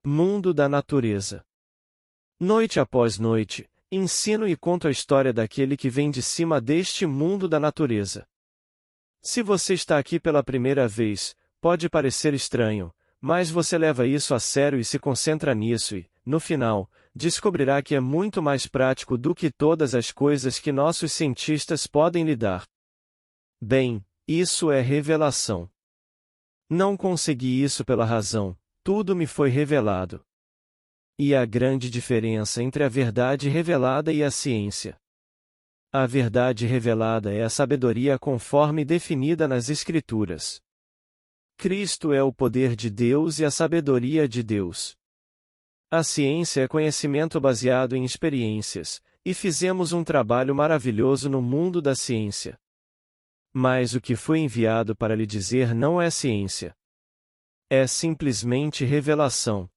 Mundo da natureza. Noite após noite, ensino e conto a história daquele que vem de cima deste mundo da natureza. Se você está aqui pela primeira vez, pode parecer estranho, mas você leva isso a sério e se concentra nisso e, no final, descobrirá que é muito mais prático do que todas as coisas que nossos cientistas podem lhe dar. Bem, isso é revelação. Não consegui isso pela razão, tudo me foi revelado. E a grande diferença entre a verdade revelada e a ciência. A verdade revelada é a sabedoria conforme definida nas Escrituras. Cristo é o poder de Deus e a sabedoria de Deus. A ciência é conhecimento baseado em experiências, e fizemos um trabalho maravilhoso no mundo da ciência. Mas o que foi enviado para lhe dizer não é ciência. É simplesmente revelação.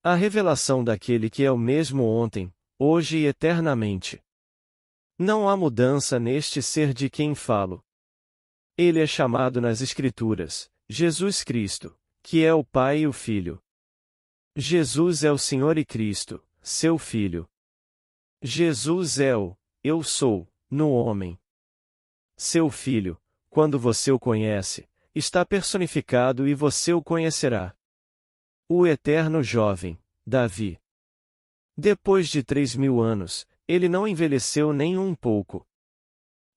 A revelação daquele que é o mesmo ontem, hoje e eternamente. Não há mudança neste ser de quem falo. Ele é chamado nas Escrituras, Jesus Cristo, que é o Pai e o Filho. Jesus é o Senhor e Cristo, seu Filho. Jesus é o Eu Sou, no homem. Seu Filho, quando você o conhece, está personificado e você o conhecerá. O eterno jovem, Davi. Depois de 3.000 anos, ele não envelheceu nem um pouco.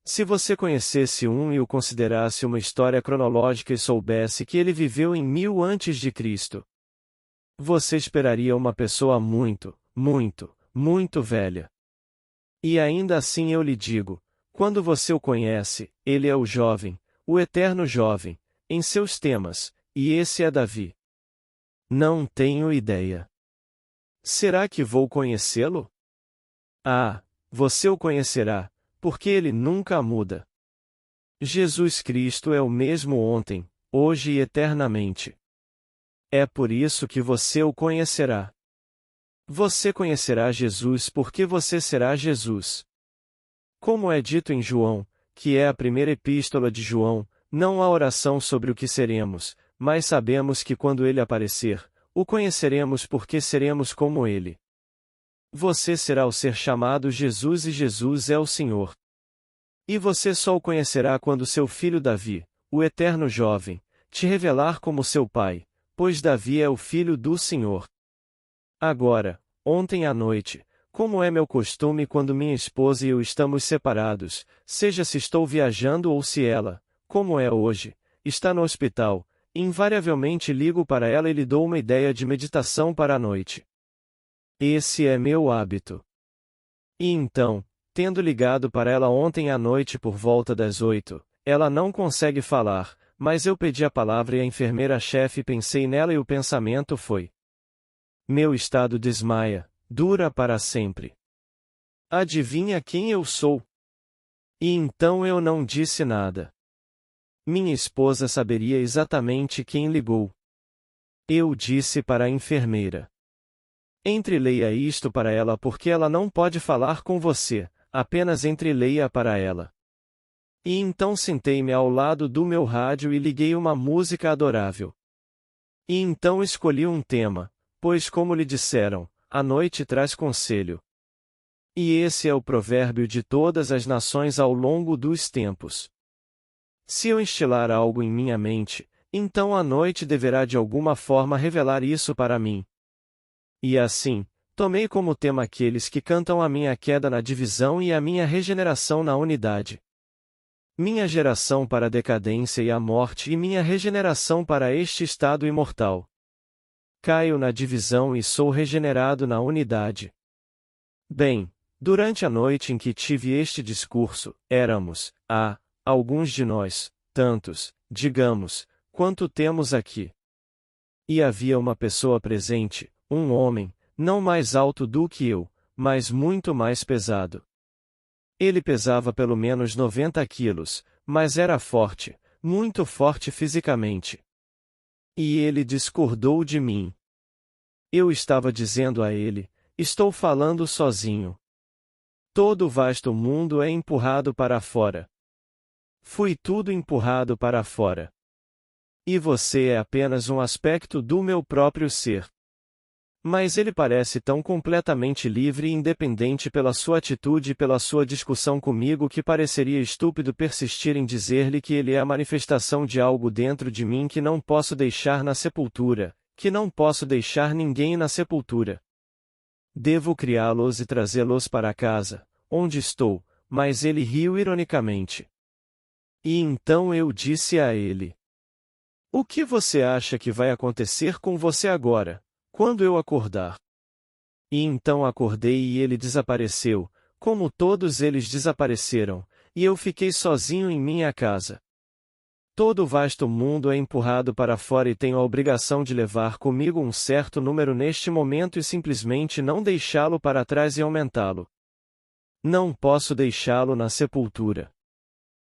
Se você conhecesse e o considerasse uma história cronológica e soubesse que ele viveu em 1000 antes de Cristo, você esperaria uma pessoa muito, muito, muito velha. E ainda assim eu lhe digo, quando você o conhece, ele é o jovem, o eterno jovem, em seus temas, e esse é Davi. Não tenho ideia. Será que vou conhecê-lo? Ah, você o conhecerá, porque ele nunca muda. Jesus Cristo é o mesmo ontem, hoje e eternamente. É por isso que você o conhecerá. Você conhecerá Jesus porque você será Jesus. Como é dito em João, que é a primeira epístola de João, não há oração sobre o que seremos, mas sabemos que quando ele aparecer, o conheceremos porque seremos como ele. Você será o ser chamado Jesus e Jesus é o Senhor. E você só o conhecerá quando seu filho Davi, o eterno jovem, te revelar como seu pai, pois Davi é o filho do Senhor. Agora, ontem à noite, como é meu costume quando minha esposa e eu estamos separados, seja se estou viajando ou se ela, como é hoje, está no hospital, invariavelmente ligo para ela e lhe dou uma ideia de meditação para a noite. Esse é meu hábito. E então, tendo ligado para ela ontem à noite por volta das 8, ela não consegue falar, mas eu pedi a palavra e a enfermeira-chefe pensei nela e o pensamento foi: meu estado desmaia, dura para sempre. Adivinha quem eu sou? E então eu não disse nada. Minha esposa saberia exatamente quem ligou. Eu disse para a enfermeira: entreleia isto para ela porque ela não pode falar com você, apenas entreleia para ela. E então sentei-me ao lado do meu rádio e liguei uma música adorável. E então escolhi um tema, pois como lhe disseram, a noite traz conselho. E esse é o provérbio de todas as nações ao longo dos tempos. Se eu instilar algo em minha mente, então a noite deverá de alguma forma revelar isso para mim. E assim, tomei como tema aqueles que cantam a minha queda na divisão e a minha regeneração na unidade. Minha geração para a decadência e a morte e minha regeneração para este estado imortal. Caio na divisão e sou regenerado na unidade. Bem, durante a noite em que tive este discurso, éramos, alguns de nós, tantos, digamos, quanto temos aqui. E havia uma pessoa presente, um homem, não mais alto do que eu, mas muito mais pesado. Ele pesava pelo menos 90 quilos, mas era forte, muito forte fisicamente. E ele discordou de mim. Eu estava dizendo a ele: estou falando sozinho. Todo o vasto mundo é empurrado para fora. Fui tudo empurrado para fora. E você é apenas um aspecto do meu próprio ser. Mas ele parece tão completamente livre e independente pela sua atitude e pela sua discussão comigo que pareceria estúpido persistir em dizer-lhe que ele é a manifestação de algo dentro de mim que não posso deixar na sepultura, que não posso deixar ninguém na sepultura. Devo criá-los e trazê-los para casa, onde estou, mas ele riu ironicamente. E então eu disse a ele: O que você acha que vai acontecer com você agora, quando eu acordar? E então acordei e ele desapareceu, como todos eles desapareceram, e eu fiquei sozinho em minha casa. Todo o vasto mundo é empurrado para fora e tenho a obrigação de levar comigo um certo número neste momento e simplesmente não deixá-lo para trás e aumentá-lo. Não posso deixá-lo na sepultura.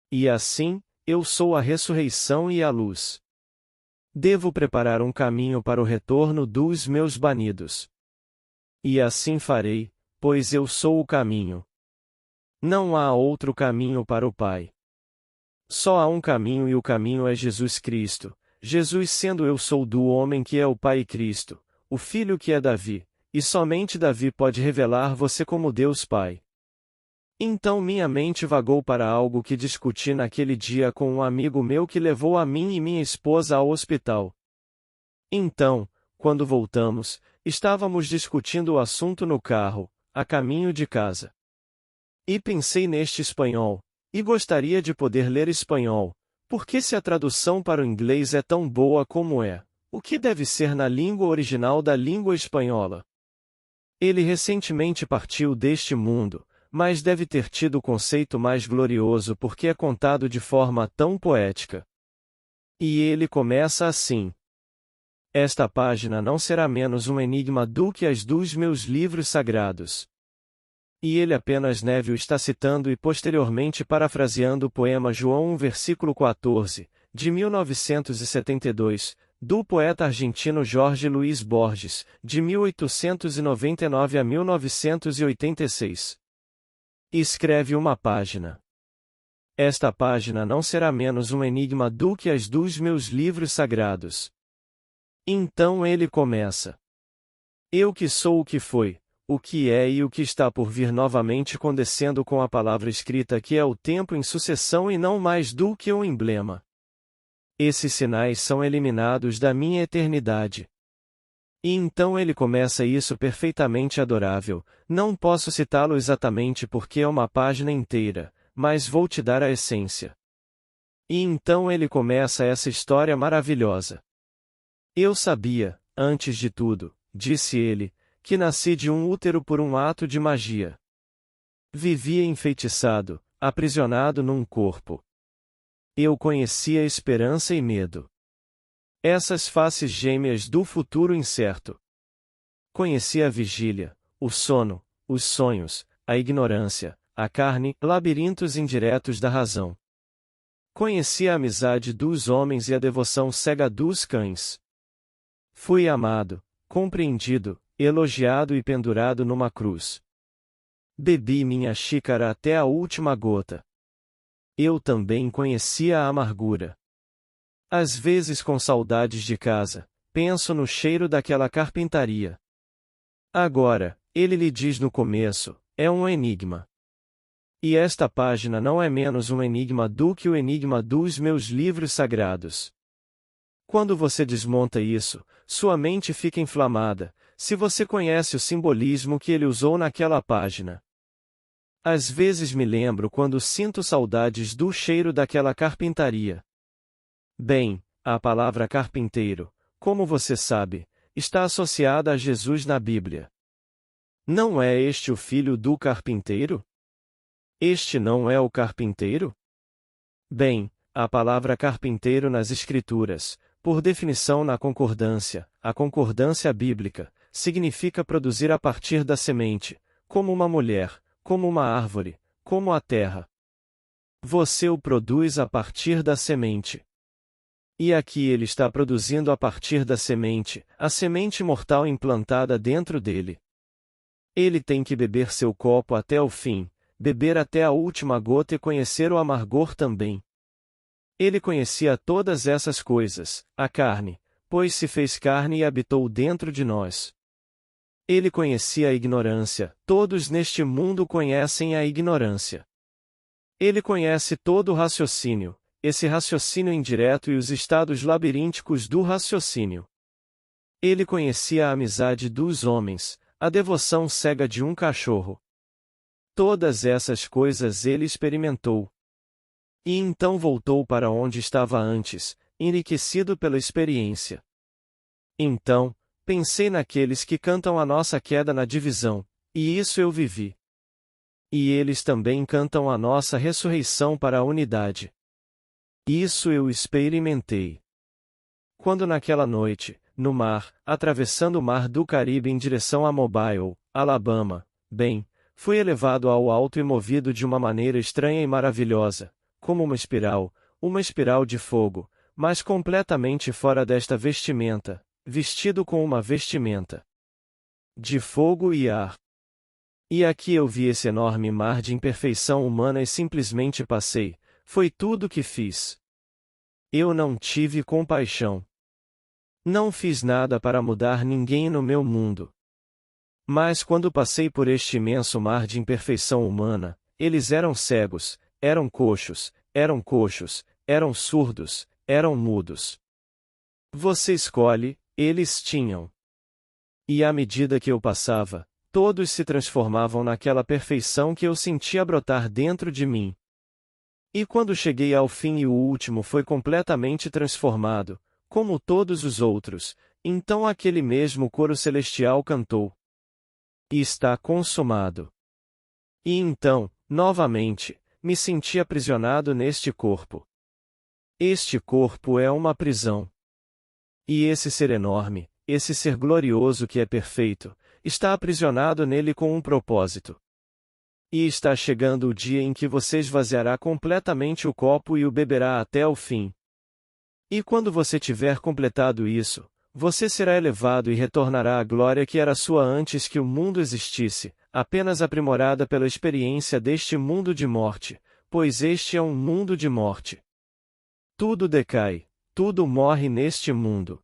E assim, eu sou a ressurreição e a luz. Devo preparar um caminho para o retorno dos meus banidos. E assim farei, pois eu sou o caminho. Não há outro caminho para o Pai. Só há um caminho e o caminho é Jesus Cristo. Jesus sendo eu sou do homem que é o Pai e Cristo, o Filho que é Davi, e somente Davi pode revelar você como Deus Pai. Então minha mente vagou para algo que discuti naquele dia com um amigo meu que levou a mim e minha esposa ao hospital. Então, quando voltamos, estávamos discutindo o assunto no carro, a caminho de casa. E pensei neste espanhol, e gostaria de poder ler espanhol, porque se a tradução para o inglês é tão boa como é, o que deve ser na língua original da língua espanhola? Ele recentemente partiu deste mundo, mas deve ter tido o conceito mais glorioso porque é contado de forma tão poética. E ele começa assim: Esta página não será menos um enigma do que as dos meus livros sagrados. E ele apenas o está citando e posteriormente parafraseando o poema João 1 versículo 14, de 1972, do poeta argentino Jorge Luiz Borges, de 1899 a 1986. Escreve uma página. Esta página não será menos um enigma do que as dos meus livros sagrados. Então ele começa: Eu que sou o que foi, o que é e o que está por vir novamente condescendo com a palavra escrita que é o tempo em sucessão e não mais do que um emblema. Esses sinais são eliminados da minha eternidade. E então ele começa isso perfeitamente adorável, não posso citá-lo exatamente porque é uma página inteira, mas vou te dar a essência. E então ele começa essa história maravilhosa. Eu sabia, antes de tudo, disse ele, que nasci de um útero por um ato de magia. Vivia enfeitiçado, aprisionado num corpo. Eu conhecia esperança e medo. Essas faces gêmeas do futuro incerto. Conhecia a vigília, o sono, os sonhos, a ignorância, a carne, labirintos indiretos da razão. Conhecia a amizade dos homens e a devoção cega dos cães. Fui amado, compreendido, elogiado e pendurado numa cruz. Bebi minha xícara até a última gota. Eu também conhecia a amargura. Às vezes com saudades de casa, penso no cheiro daquela carpintaria. Agora, ele lhe diz no começo, é um enigma. E esta página não é menos um enigma do que o enigma dos meus livros sagrados. Quando você desmonta isso, sua mente fica inflamada, se você conhece o simbolismo que ele usou naquela página. Às vezes me lembro quando sinto saudades do cheiro daquela carpintaria. Bem, a palavra carpinteiro, como você sabe, está associada a Jesus na Bíblia. Não é este o filho do carpinteiro? Este não é o carpinteiro? Bem, a palavra carpinteiro nas Escrituras, por definição na concordância, a concordância bíblica, significa produzir a partir da semente, como uma mulher, como uma árvore, como a terra. Você o produz a partir da semente. E aqui ele está produzindo a partir da semente, a semente mortal implantada dentro dele. Ele tem que beber seu copo até o fim, beber até a última gota e conhecer o amargor também. Ele conhecia todas essas coisas, a carne, pois se fez carne e habitou dentro de nós. Ele conhecia a ignorância, todos neste mundo conhecem a ignorância. Ele conhece todo o raciocínio, esse raciocínio indireto e os estados labirínticos do raciocínio. Ele conhecia a amizade dos homens, a devoção cega de um cachorro. Todas essas coisas ele experimentou. E então voltou para onde estava antes, enriquecido pela experiência. Então, pensei naqueles que cantam a nossa queda na divisão, e isso eu vivi. E eles também cantam a nossa ressurreição para a unidade. Isso eu experimentei. Quando naquela noite, no mar, atravessando o mar do Caribe em direção a Mobile, Alabama, fui elevado ao alto e movido de uma maneira estranha e maravilhosa, como uma espiral de fogo, mas completamente fora desta vestimenta, vestido com uma vestimenta de fogo e ar. E aqui eu vi esse enorme mar de imperfeição humana e simplesmente passei, foi tudo que fiz. Eu não tive compaixão. Não fiz nada para mudar ninguém no meu mundo. Mas quando passei por este imenso mar de imperfeição humana, eles eram cegos, eram coxos, eram surdos, eram mudos. Você escolhe, eles tinham. E à medida que eu passava, todos se transformavam naquela perfeição que eu sentia brotar dentro de mim. E quando cheguei ao fim e o último foi completamente transformado, como todos os outros, então aquele mesmo coro celestial cantou. E está consumado. E então, novamente, me senti aprisionado neste corpo. Este corpo é uma prisão. E esse ser enorme, esse ser glorioso que é perfeito, está aprisionado nele com um propósito. E está chegando o dia em que você esvaziará completamente o copo e o beberá até o fim. E quando você tiver completado isso, você será elevado e retornará à glória que era sua antes que o mundo existisse, apenas aprimorada pela experiência deste mundo de morte, pois este é um mundo de morte. Tudo decai, tudo morre neste mundo.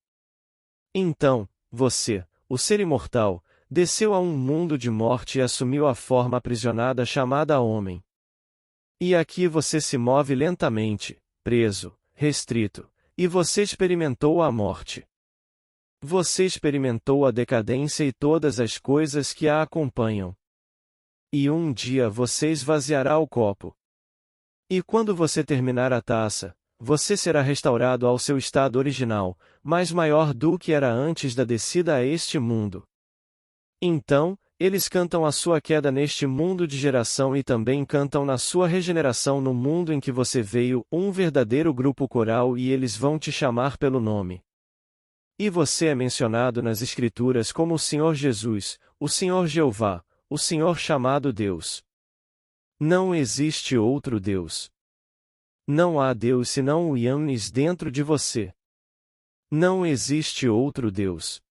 Então, você, o ser imortal, desceu a um mundo de morte e assumiu a forma aprisionada chamada homem. E aqui você se move lentamente, preso, restrito, e você experimentou a morte. Você experimentou a decadência e todas as coisas que a acompanham. E um dia você esvaziará o copo. E quando você terminar a taça, você será restaurado ao seu estado original, mais maior do que era antes da descida a este mundo. Então, eles cantam a sua queda neste mundo de geração e também cantam na sua regeneração no mundo em que você veio, um verdadeiro grupo coral e eles vão te chamar pelo nome. E você é mencionado nas Escrituras como o Senhor Jesus, o Senhor Jeová, o Senhor chamado Deus. Não existe outro Deus. Não há Deus senão o Yahvé dentro de você. Não existe outro Deus.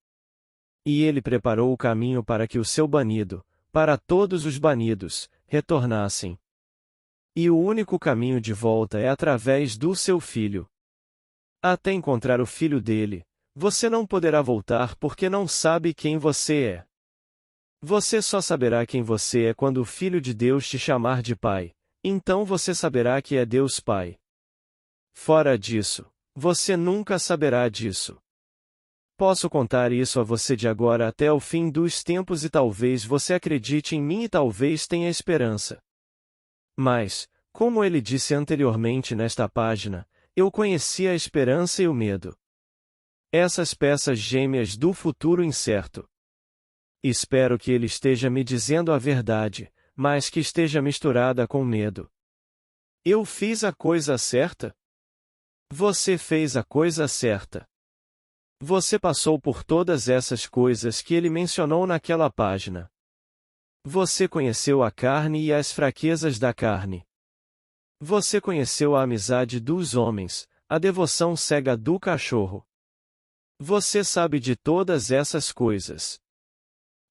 E ele preparou o caminho para que o seu banido, para todos os banidos, retornassem. E o único caminho de volta é através do seu filho. Até encontrar o filho dele, você não poderá voltar porque não sabe quem você é. Você só saberá quem você é quando o Filho de Deus te chamar de Pai, então você saberá que é Deus Pai. Fora disso, você nunca saberá disso. Posso contar isso a você de agora até o fim dos tempos e talvez você acredite em mim e talvez tenha esperança. Mas, como ele disse anteriormente nesta página, eu conhecia a esperança e o medo. Essas peças gêmeas do futuro incerto. Espero que ele esteja me dizendo a verdade, mas que esteja misturada com medo. Eu fiz a coisa certa? Você fez a coisa certa. Você passou por todas essas coisas que ele mencionou naquela página. Você conheceu a carne e as fraquezas da carne. Você conheceu a amizade dos homens, a devoção cega do cachorro. Você sabe de todas essas coisas.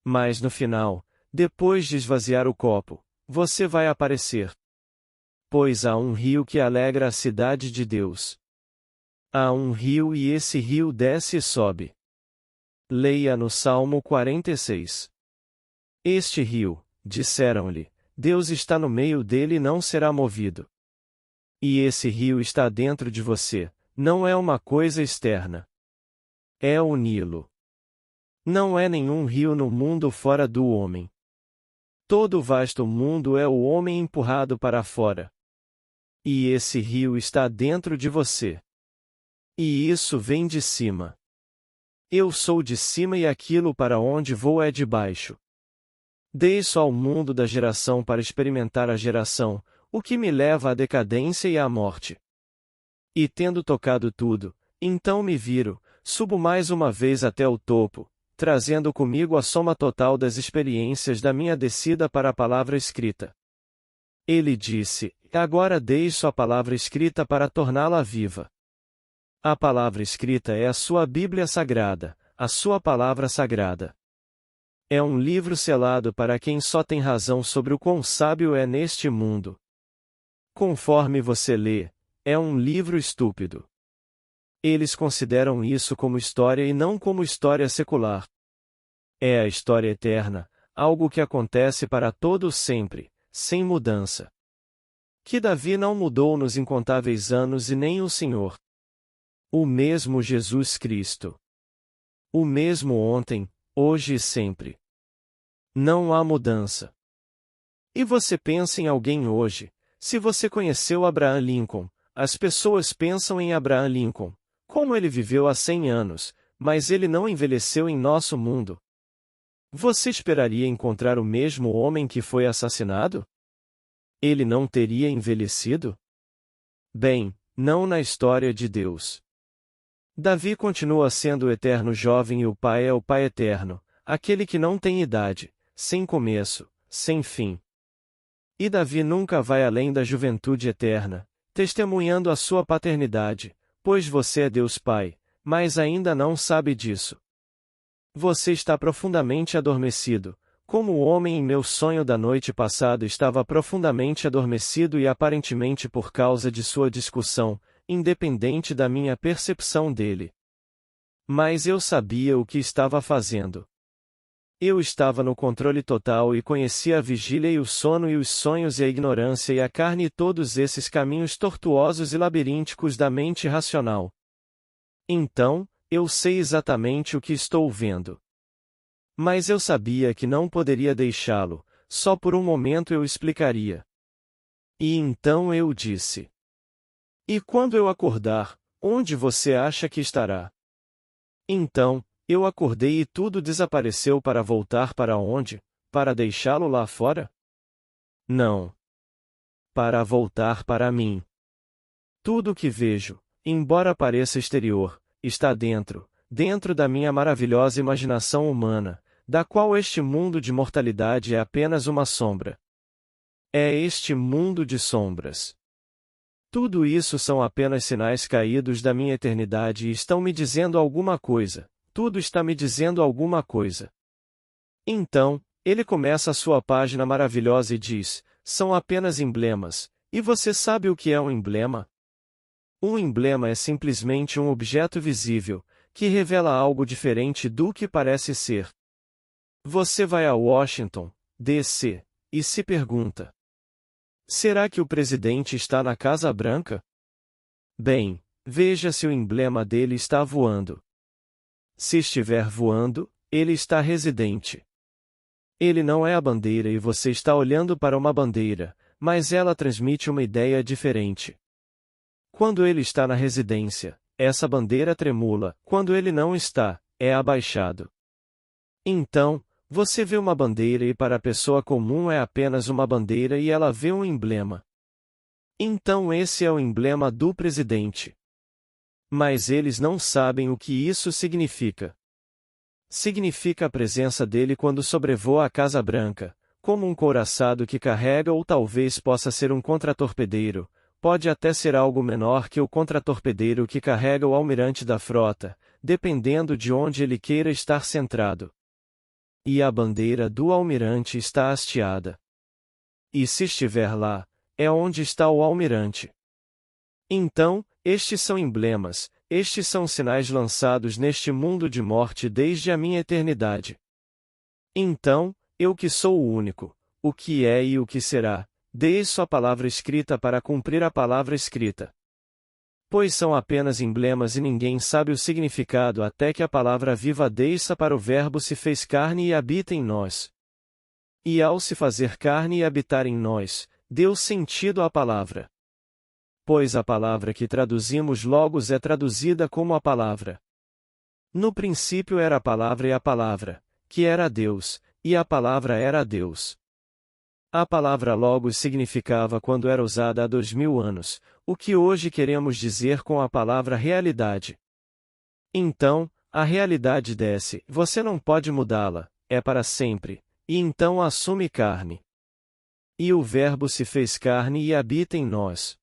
Mas no final, depois de esvaziar o copo, você vai aparecer. Pois há um rio que alegra a cidade de Deus. Há um rio e esse rio desce e sobe. Leia no Salmo 46. Este rio, disseram-lhe, Deus está no meio dele e não será movido. E esse rio está dentro de você, não é uma coisa externa. É o Nilo. Não é nenhum rio no mundo fora do homem. Todo o vasto mundo é o homem empurrado para fora. E esse rio está dentro de você. E isso vem de cima. Eu sou de cima e aquilo para onde vou é de baixo. Desço ao mundo da geração para experimentar a geração, o que me leva à decadência e à morte. E tendo tocado tudo, então me viro, subo mais uma vez até o topo, trazendo comigo a soma total das experiências da minha descida para a palavra escrita. Ele disse, agora deixo a palavra escrita para torná-la viva. A palavra escrita é a sua Bíblia Sagrada, a sua palavra sagrada. É um livro selado para quem só tem razão sobre o quão sábio é neste mundo. Conforme você lê, é um livro estúpido. Eles consideram isso como história e não como história secular. É a história eterna, algo que acontece para todo sempre, sem mudança. Que Davi não mudou nos incontáveis anos e nem o Senhor. O mesmo Jesus Cristo. O mesmo ontem, hoje e sempre. Não há mudança. E você pensa em alguém hoje, se você conheceu Abraham Lincoln, as pessoas pensam em Abraham Lincoln, como ele viveu há 100 anos, mas ele não envelheceu em nosso mundo. Você esperaria encontrar o mesmo homem que foi assassinado? Ele não teria envelhecido? Bem, não na história de Deus. Davi continua sendo o eterno jovem e o Pai é o Pai eterno, aquele que não tem idade, sem começo, sem fim. E Davi nunca vai além da juventude eterna, testemunhando a sua paternidade, pois você é Deus Pai, mas ainda não sabe disso. Você está profundamente adormecido, como o homem em meu sonho da noite passada estava profundamente adormecido e aparentemente por causa de sua discussão, independente da minha percepção dele. Mas eu sabia o que estava fazendo. Eu estava no controle total e conhecia a vigília e o sono e os sonhos e a ignorância e a carne e todos esses caminhos tortuosos e labirínticos da mente racional. Então, eu sei exatamente o que estou vendo. Mas eu sabia que não poderia deixá-lo, só por um momento eu explicaria. E então eu disse: E quando eu acordar, onde você acha que estará? Então, eu acordei e tudo desapareceu para voltar para onde? Para deixá-lo lá fora? Não. Para voltar para mim. Tudo o que vejo, embora pareça exterior, está dentro da minha maravilhosa imaginação humana, da qual este mundo de mortalidade é apenas uma sombra. É este mundo de sombras. Tudo isso são apenas sinais caídos da minha eternidade e estão me dizendo alguma coisa, tudo está me dizendo alguma coisa. Então, ele começa a sua página maravilhosa e diz, são apenas emblemas, e você sabe o que é um emblema? Um emblema é simplesmente um objeto visível, que revela algo diferente do que parece ser. Você vai a Washington, D.C., e se pergunta: será que o presidente está na Casa Branca? Bem, veja se o emblema dele está voando. Se estiver voando, ele está residente. Ele não é a bandeira e você está olhando para uma bandeira, mas ela transmite uma ideia diferente. Quando ele está na residência, essa bandeira tremula, quando ele não está, é abaixado. Então, você vê uma bandeira e para a pessoa comum é apenas uma bandeira e ela vê um emblema. Então esse é o emblema do presidente. Mas eles não sabem o que isso significa. Significa a presença dele quando sobrevoa a Casa Branca, como um couraçado que carrega ou talvez possa ser um contratorpedeiro, pode até ser algo menor que o contratorpedeiro que carrega o almirante da frota, dependendo de onde ele queira estar centrado. E a bandeira do almirante está hasteada. E se estiver lá, é onde está o almirante. Então, estes são emblemas, estes são sinais lançados neste mundo de morte desde a minha eternidade. Então, eu que sou o único, o que é e o que será, dei sua palavra escrita para cumprir a palavra escrita. Pois são apenas emblemas e ninguém sabe o significado até que a palavra viva desça para o Verbo se fez carne e habita em nós. E ao se fazer carne e habitar em nós, deu sentido à palavra. Pois a palavra que traduzimos logos é traduzida como a palavra. No princípio era a palavra e a palavra, que era Deus, e a palavra era Deus. A palavra logos significava quando era usada há 2000 anos, o que hoje queremos dizer com a palavra realidade. Então, a realidade desce, você não pode mudá-la, é para sempre, e então assume carne. E o Verbo se fez carne e habita em nós.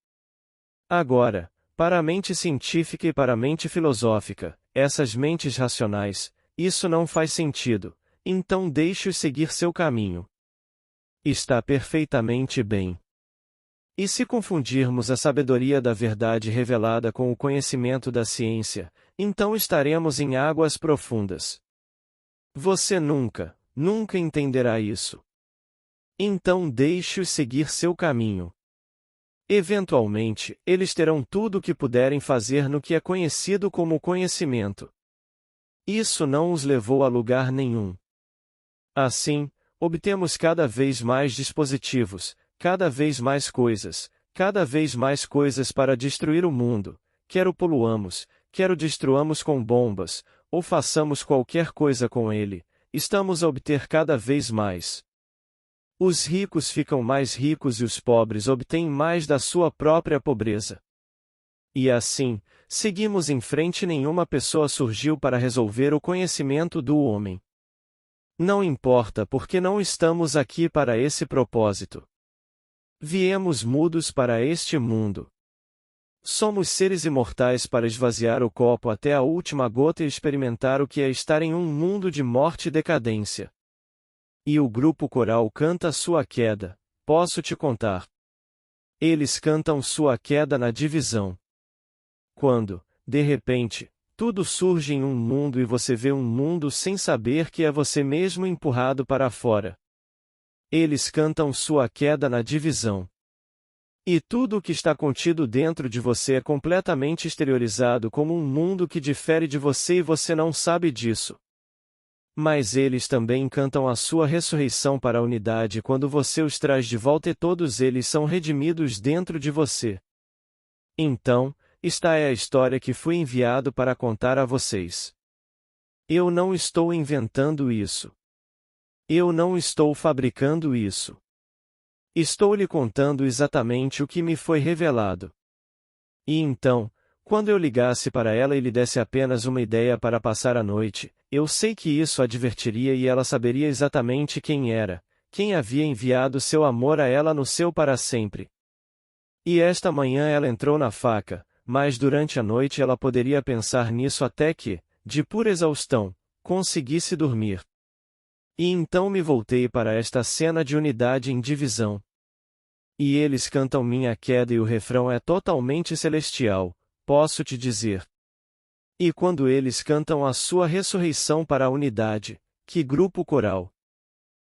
Agora, para a mente científica e para a mente filosófica, essas mentes racionais, isso não faz sentido, então deixe-os seguir seu caminho. Está perfeitamente bem. E se confundirmos a sabedoria da verdade revelada com o conhecimento da ciência, então estaremos em águas profundas. Você nunca, nunca entenderá isso. Então deixe-os seguir seu caminho. Eventualmente, eles terão tudo o que puderem fazer no que é conhecido como conhecimento. Isso não os levou a lugar nenhum. Assim, obtemos cada vez mais dispositivos, cada vez mais coisas para destruir o mundo, quer o poluamos, quer o destruamos com bombas, ou façamos qualquer coisa com ele, estamos a obter cada vez mais. Os ricos ficam mais ricos e os pobres obtêm mais da sua própria pobreza. E assim, seguimos em frente e nenhuma pessoa surgiu para resolver o conhecimento do homem. Não importa porque não estamos aqui para esse propósito. Viemos mudos para este mundo. Somos seres imortais para esvaziar o copo até a última gota e experimentar o que é estar em um mundo de morte e decadência. E o grupo coral canta sua queda, posso te contar. Eles cantam sua queda na divisão. Quando, de repente, tudo surge em um mundo e você vê um mundo sem saber que é você mesmo empurrado para fora. Eles cantam sua queda na divisão. E tudo o que está contido dentro de você é completamente exteriorizado como um mundo que difere de você e você não sabe disso. Mas eles também cantam a sua ressurreição para a unidade quando você os traz de volta e todos eles são redimidos dentro de você. Então, esta é a história que fui enviado para contar a vocês. Eu não estou inventando isso. Eu não estou fabricando isso. Estou lhe contando exatamente o que me foi revelado. E então, quando eu ligasse para ela e lhe desse apenas uma ideia para passar a noite, eu sei que isso a divertiria e ela saberia exatamente quem era, quem havia enviado seu amor a ela no seu para sempre. E esta manhã ela entrou na faca, mas durante a noite ela poderia pensar nisso até que, de pura exaustão, conseguisse dormir. E então me voltei para esta cena de unidade em divisão. E eles cantam minha queda e o refrão é totalmente celestial, posso te dizer. E quando eles cantam a sua ressurreição para a unidade, que grupo coral!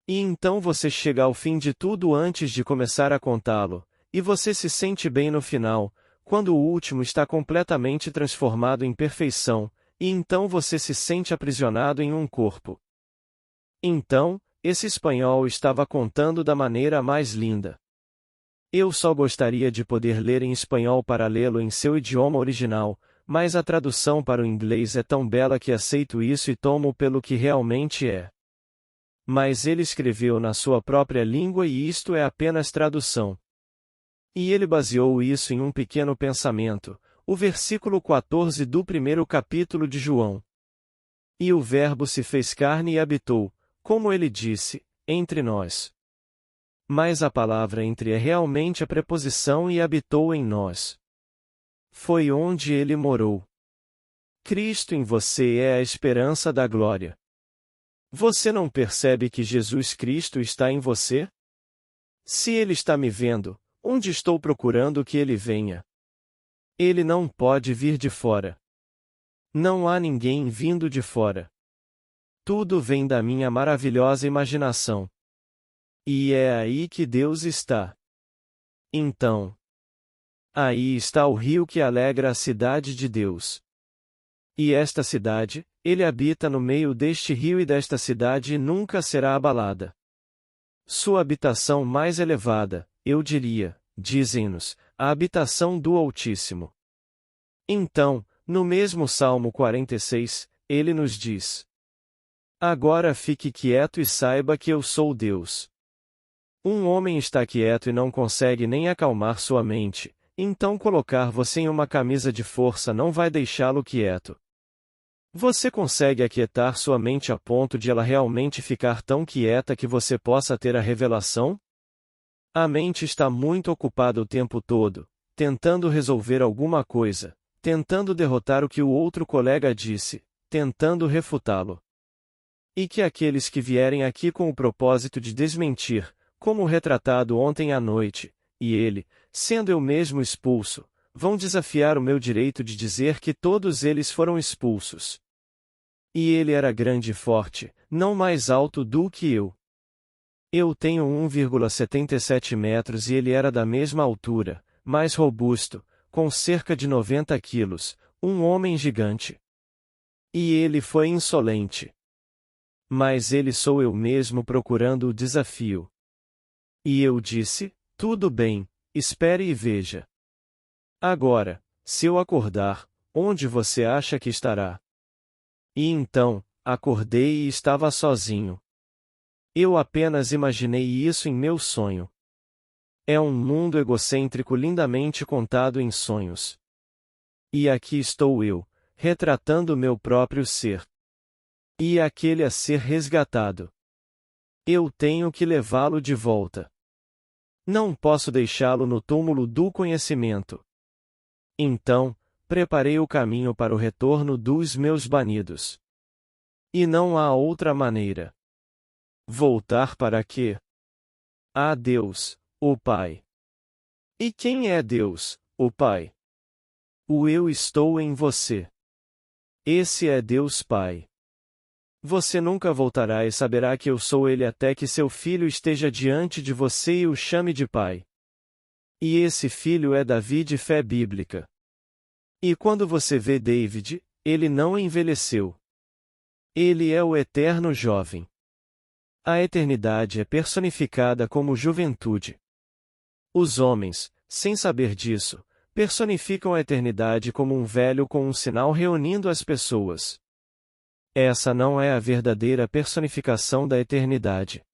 E então você chega ao fim de tudo antes de começar a contá-lo, e você se sente bem no final, quando o último está completamente transformado em perfeição, e então você se sente aprisionado em um corpo. Então, esse espanhol estava contando da maneira mais linda. Eu só gostaria de poder ler em espanhol para lê-lo em seu idioma original, mas a tradução para o inglês é tão bela que aceito isso e tomo pelo que realmente é. Mas ele escreveu na sua própria língua e isto é apenas tradução. E ele baseou isso em um pequeno pensamento, o versículo 14 do primeiro capítulo de João. E o Verbo se fez carne e habitou, como ele disse, entre nós. Mas a palavra entre é realmente a preposição e habitou em nós. Foi onde ele morou. Cristo em você é a esperança da glória. Você não percebe que Jesus Cristo está em você? Se ele está me vendo, onde estou procurando que ele venha? Ele não pode vir de fora. Não há ninguém vindo de fora. Tudo vem da minha maravilhosa imaginação. E é aí que Deus está. Então, aí está o rio que alegra a cidade de Deus. E esta cidade, ele habita no meio deste rio e desta cidade nunca será abalada. Sua habitação mais elevada, eu diria, dizem-nos, a habitação do Altíssimo. Então, no mesmo Salmo 46, ele nos diz: Agora fique quieto e saiba que eu sou Deus. Um homem está quieto e não consegue nem acalmar sua mente, então colocar você em uma camisa de força não vai deixá-lo quieto. Você consegue aquietar sua mente a ponto de ela realmente ficar tão quieta que você possa ter a revelação? A mente está muito ocupada o tempo todo, tentando resolver alguma coisa, tentando derrotar o que o outro colega disse, tentando refutá-lo. E que aqueles que vierem aqui com o propósito de desmentir, como retratado ontem à noite, e ele, sendo eu mesmo expulso, vão desafiar o meu direito de dizer que todos eles foram expulsos. E ele era grande e forte, não mais alto do que eu. Eu tenho 1,77 metros e ele era da mesma altura, mais robusto, com cerca de 90 quilos, um homem gigante. E ele foi insolente. Mas ele sou eu mesmo procurando o desafio. E eu disse: tudo bem, espere e veja. Agora, se eu acordar, onde você acha que estará? E então, acordei e estava sozinho. Eu apenas imaginei isso em meu sonho. É um mundo egocêntrico lindamente contado em sonhos. E aqui estou eu, retratando meu próprio ser. E aquele a ser resgatado. Eu tenho que levá-lo de volta. Não posso deixá-lo no túmulo do conhecimento. Então, preparei o caminho para o retorno dos meus banidos. E não há outra maneira. Voltar para quê? A Deus, o Pai. E quem é Deus, o Pai? O eu estou em você. Esse é Deus Pai. Você nunca voltará e saberá que eu sou Ele até que seu filho esteja diante de você e o chame de Pai. E esse filho é Davi de fé bíblica. E quando você vê David, ele não envelheceu. Ele é o eterno jovem. A eternidade é personificada como juventude. Os homens, sem saber disso, personificam a eternidade como um velho com um sinal reunindo as pessoas. Essa não é a verdadeira personificação da eternidade.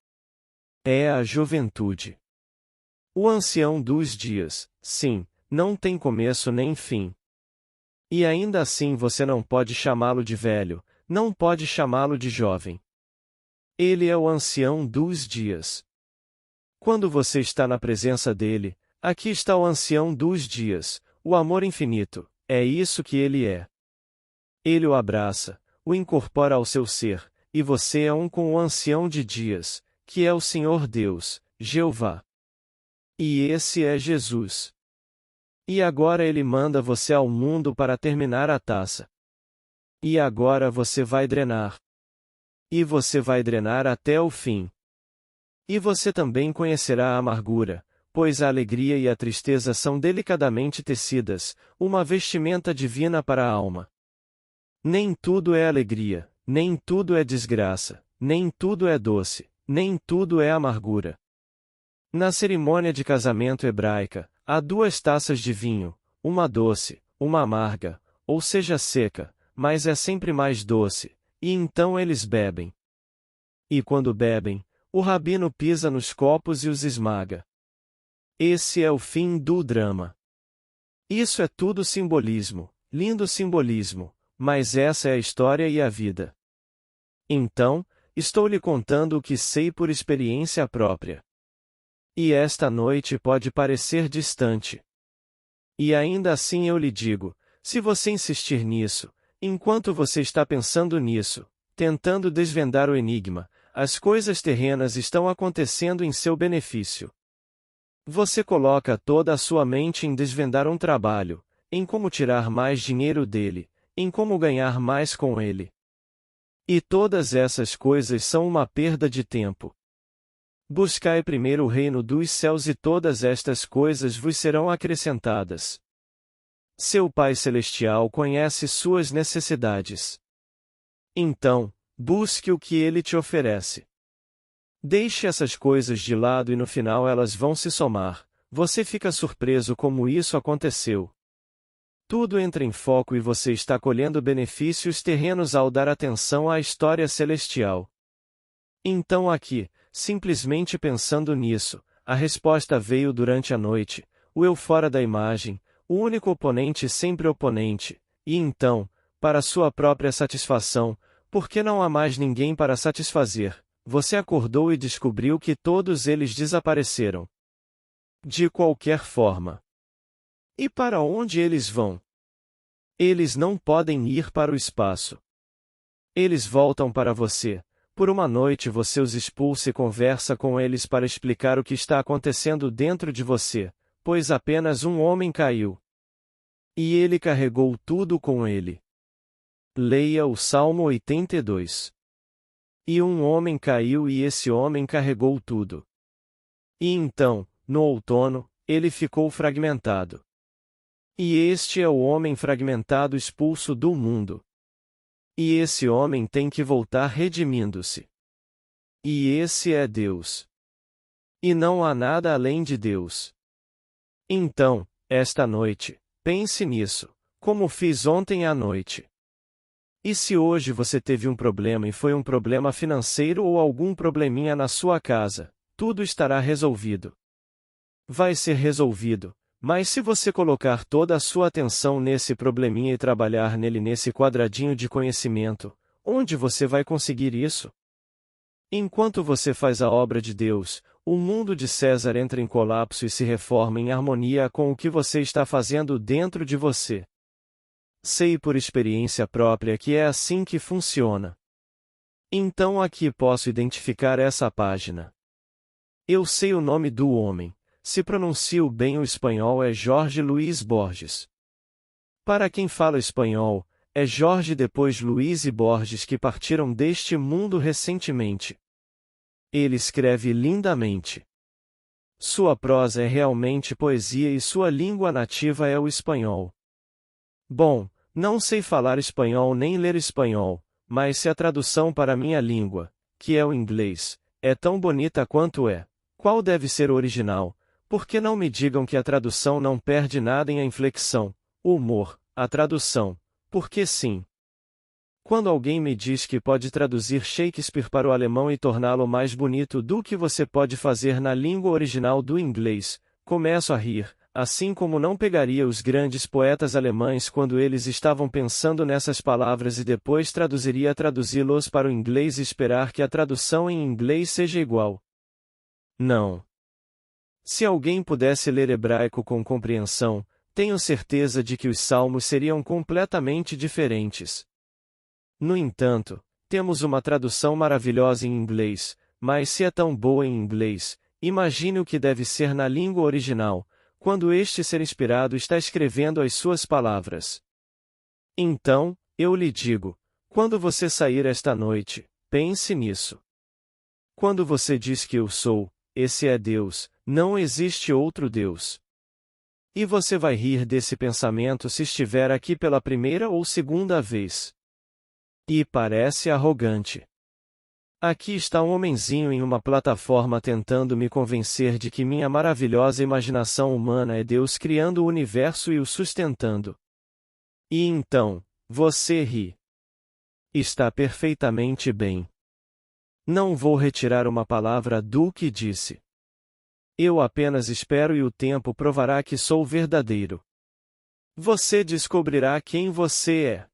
É a juventude. O ancião dos dias, sim, não tem começo nem fim. E ainda assim você não pode chamá-lo de velho, não pode chamá-lo de jovem. Ele é o ancião dos dias. Quando você está na presença dele, aqui está o ancião dos dias, o amor infinito, é isso que ele é. Ele o abraça, o incorpora ao seu ser, e você é um com o ancião de dias, que é o Senhor Deus, Jeová. E esse é Jesus. E agora ele manda você ao mundo para terminar a taça. E agora você vai drenar. E você vai drenar até o fim. E você também conhecerá a amargura, pois a alegria e a tristeza são delicadamente tecidas, uma vestimenta divina para a alma. Nem tudo é alegria, nem tudo é desgraça, nem tudo é doce, nem tudo é amargura. Na cerimônia de casamento hebraica, há 2 taças de vinho, uma doce, uma amarga, ou seja seca, mas é sempre mais doce, e então eles bebem. E quando bebem, o rabino pisa nos copos e os esmaga. Esse é o fim do drama. Isso é tudo simbolismo, lindo simbolismo, mas essa é a história e a vida. Então, estou lhe contando o que sei por experiência própria. E esta noite pode parecer distante. E ainda assim eu lhe digo, se você insistir nisso, enquanto você está pensando nisso, tentando desvendar o enigma, as coisas terrenas estão acontecendo em seu benefício. Você coloca toda a sua mente em desvendar um trabalho, em como tirar mais dinheiro dele, em como ganhar mais com ele. E todas essas coisas são uma perda de tempo. Buscai primeiro o reino dos céus e todas estas coisas vos serão acrescentadas. Seu Pai Celestial conhece suas necessidades. Então, busque o que ele te oferece. Deixe essas coisas de lado e no final elas vão se somar. Você fica surpreso como isso aconteceu. Tudo entra em foco e você está colhendo benefícios terrenos ao dar atenção à história celestial. Então aqui, simplesmente pensando nisso, a resposta veio durante a noite, o eu fora da imagem, o único oponente sempre oponente, e então, para sua própria satisfação, porque não há mais ninguém para satisfazer, você acordou e descobriu que todos eles desapareceram. De qualquer forma. E para onde eles vão? Eles não podem ir para o espaço. Eles voltam para você. Por uma noite você os expulsa e conversa com eles para explicar o que está acontecendo dentro de você, pois apenas um homem caiu. E ele carregou tudo com ele. Leia o Salmo 82. E um homem caiu e esse homem carregou tudo. E então, no outono, ele ficou fragmentado. E este é o homem fragmentado expulso do mundo. E esse homem tem que voltar redimindo-se. E esse é Deus. E não há nada além de Deus. Então, esta noite, pense nisso, como fiz ontem à noite. E se hoje você teve um problema e foi um problema financeiro ou algum probleminha na sua casa, tudo estará resolvido. Vai ser resolvido, mas se você colocar toda a sua atenção nesse probleminha e trabalhar nele nesse quadradinho de conhecimento, onde você vai conseguir isso? Enquanto você faz a obra de Deus, o mundo de César entra em colapso e se reforma em harmonia com o que você está fazendo dentro de você. Sei por experiência própria que é assim que funciona. Então aqui posso identificar essa página. Eu sei o nome do homem. Se pronuncio bem o espanhol é Jorge Luiz Borges. Para quem fala espanhol, é Jorge depois Luiz e Borges que partiram deste mundo recentemente. Ele escreve lindamente. Sua prosa é realmente poesia e sua língua nativa é o espanhol. Bom, não sei falar espanhol nem ler espanhol, mas se a tradução para minha língua, que é o inglês, é tão bonita quanto é, qual deve ser o original? Por que não me digam que a tradução não perde nada em a inflexão, o humor, a tradução? Porque sim. Quando alguém me diz que pode traduzir Shakespeare para o alemão e torná-lo mais bonito do que você pode fazer na língua original do inglês, começo a rir, assim como não pegaria os grandes poetas alemães quando eles estavam pensando nessas palavras e depois traduzi-los para o inglês e esperar que a tradução em inglês seja igual. Não. Se alguém pudesse ler hebraico com compreensão, tenho certeza de que os salmos seriam completamente diferentes. No entanto, temos uma tradução maravilhosa em inglês, mas se é tão boa em inglês, imagine o que deve ser na língua original, quando este ser inspirado está escrevendo as suas palavras. Então, eu lhe digo, quando você sair esta noite, pense nisso. Quando você diz que eu sou, esse é Deus, não existe outro Deus. E você vai rir desse pensamento se estiver aqui pela primeira ou segunda vez. E parece arrogante. Aqui está um homenzinho em uma plataforma tentando me convencer de que minha maravilhosa imaginação humana é Deus criando o universo e o sustentando. E então, você ri. Está perfeitamente bem. Não vou retirar uma palavra do que disse. Eu apenas espero e o tempo provará que sou verdadeiro. Você descobrirá quem você é.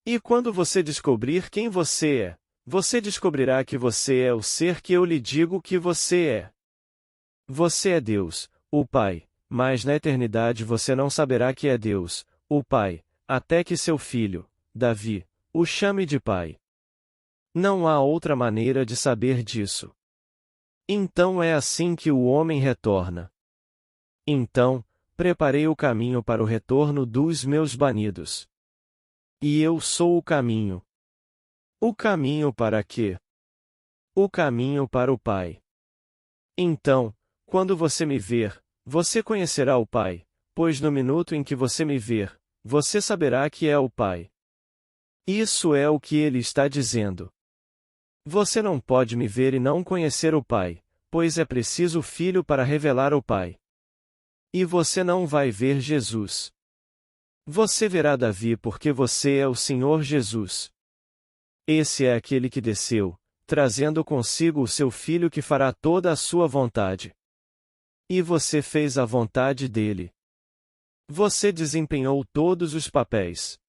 E quando você descobrir quem você é, você descobrirá que você é o ser que eu lhe digo que você é. Você é Deus, o Pai, mas na eternidade você não saberá que é Deus, o Pai, até que seu filho, Davi, o chame de Pai. Não há outra maneira de saber disso. Então é assim que o homem retorna. Então, preparei o caminho para o retorno dos meus banidos. E eu sou o caminho. O caminho para quê? O caminho para o Pai. Então, quando você me ver, você conhecerá o Pai, pois no minuto em que você me ver, você saberá que é o Pai. Isso é o que ele está dizendo. Você não pode me ver e não conhecer o Pai, pois é preciso o Filho para revelar o Pai. E você não vai ver Jesus. Você verá Davi porque você é o Senhor Jesus. Esse é aquele que desceu, trazendo consigo o seu Filho que fará toda a sua vontade. E você fez a vontade dele. Você desempenhou todos os papéis.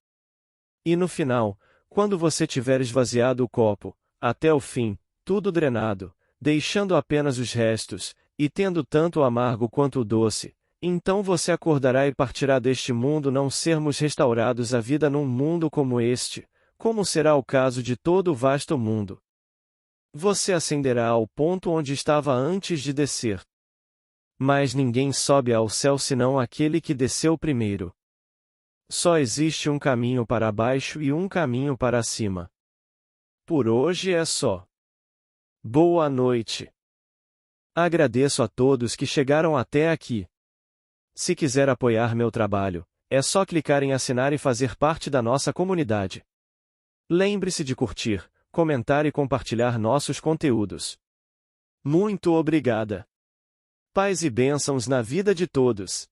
E no final, quando você tiver esvaziado o copo, até o fim, tudo drenado, deixando apenas os restos, e tendo tanto o amargo quanto o doce, então você acordará e partirá deste mundo não sermos restaurados à vida num mundo como este, como será o caso de todo o vasto mundo. Você ascenderá ao ponto onde estava antes de descer. Mas ninguém sobe ao céu senão aquele que desceu primeiro. Só existe um caminho para baixo e um caminho para cima. Por hoje é só. Boa noite. Agradeço a todos que chegaram até aqui. Se quiser apoiar meu trabalho, é só clicar em assinar e fazer parte da nossa comunidade. Lembre-se de curtir, comentar e compartilhar nossos conteúdos. Muito obrigada. Paz e bênçãos na vida de todos.